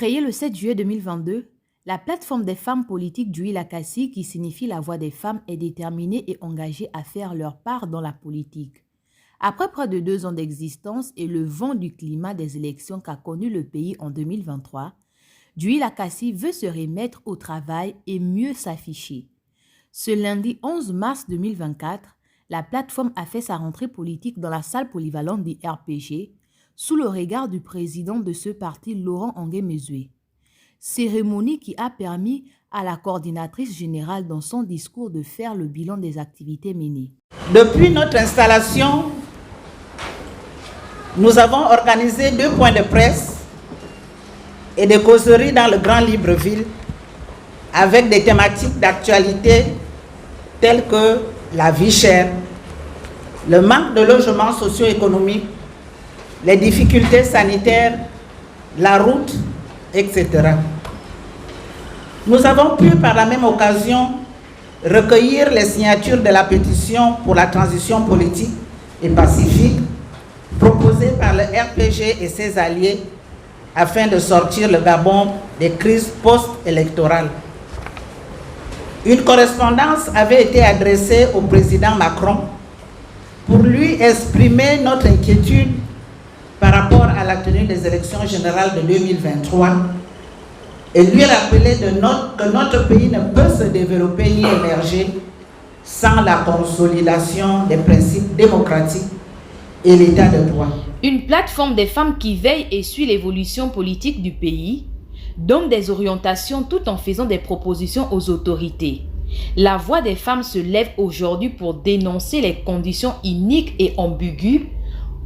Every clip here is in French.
Créée le 7 juillet 2022, la plateforme des femmes politiques d'Huila-Kassi, qui signifie la voix des femmes, est déterminée et engagée à faire leur part dans la politique. Après près de 2 ans d'existence et le vent du climat des élections qu'a connu le pays en 2023, d'Huila-Kassi veut se remettre au travail et mieux s'afficher. Ce lundi 11 mars 2024, la plateforme a fait sa rentrée politique dans la salle polyvalente du RPG, sous le regard du président de ce parti, Laurent Angué-Mesue. Cérémonie qui a permis à la coordinatrice générale dans son discours de faire le bilan des activités menées. Depuis notre installation, nous avons organisé 2 points de presse et des causeries dans le Grand Libreville avec des thématiques d'actualité telles que la vie chère, le manque de logements socio-économiques, les difficultés sanitaires, la route, etc. Nous avons pu par la même occasion recueillir les signatures de la pétition pour la transition politique et pacifique proposée par le RPG et ses alliés afin de sortir le Gabon des crises post-électorales. Une correspondance avait été adressée au président Macron pour lui exprimer notre inquiétude par rapport à la tenue des élections générales de 2023 et lui rappeler que notre pays ne peut se développer ni émerger sans la consolidation des principes démocratiques et l'état de droit. Une plateforme des femmes qui veille et suit l'évolution politique du pays, donne des orientations tout en faisant des propositions aux autorités. La voix des femmes se lève aujourd'hui pour dénoncer les conditions iniques et ambiguës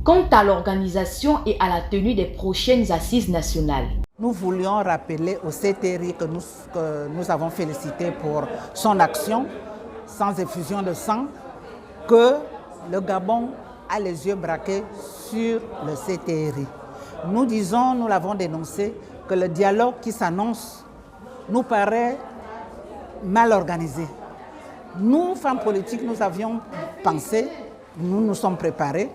quant à l'organisation et à la tenue des prochaines assises nationales. Nous voulions rappeler au CTRI que nous avons félicité pour son action sans effusion de sang, que le Gabon a les yeux braqués sur le CTRI. Nous disons, nous l'avons dénoncé, que le dialogue qui s'annonce nous paraît mal organisé. Nous, femmes politiques, nous avions pensé, nous nous sommes préparés,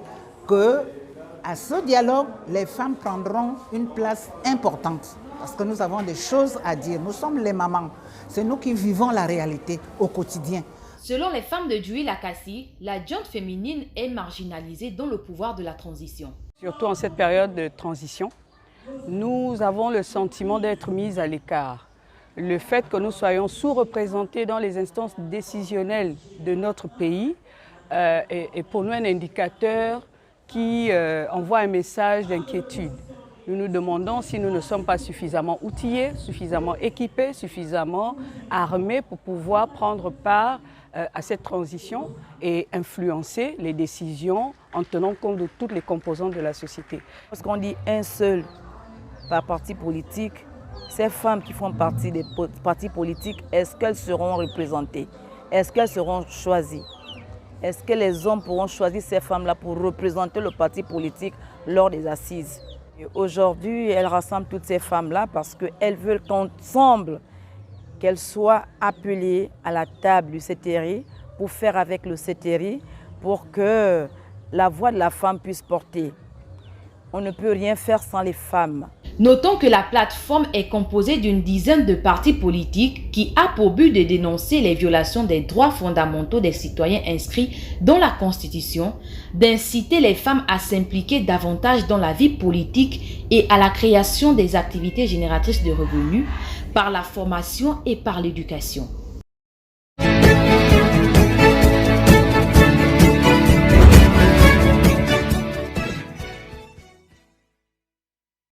qu'à ce dialogue, les femmes prendront une place importante. Parce que nous avons des choses à dire. Nous sommes les mamans. C'est nous qui vivons la réalité au quotidien. Selon les femmes de d'Huila-Kassi, la gente féminine est marginalisée dans le pouvoir de la transition. Surtout en cette période de transition, nous avons le sentiment d'être mises à l'écart. Le fait que nous soyons sous-représentés dans les instances décisionnelles de notre pays est pour nous un indicateur qui envoie un message d'inquiétude. Nous nous demandons si nous ne sommes pas suffisamment outillés, suffisamment équipés, suffisamment armés pour pouvoir prendre part à cette transition et influencer les décisions en tenant compte de toutes les composantes de la société. Parce qu'on dit un seul par parti politique, ces femmes qui font partie des partis politiques, est-ce qu'elles seront représentées? Est-ce qu'elles seront choisies? Est-ce que les hommes pourront choisir ces femmes-là pour représenter le parti politique lors des assises? Aujourd'hui, elles rassemblent toutes ces femmes-là parce qu'elles veulent qu'ensemble, qu'elles soient appelées à la table du CTRI pour faire avec le CTRI pour que la voix de la femme puisse porter. On ne peut rien faire sans les femmes. Notons que la plateforme est composée d'une dizaine de partis politiques qui a pour but de dénoncer les violations des droits fondamentaux des citoyens inscrits dans la Constitution, d'inciter les femmes à s'impliquer davantage dans la vie politique et à la création des activités génératrices de revenus par la formation et par l'éducation.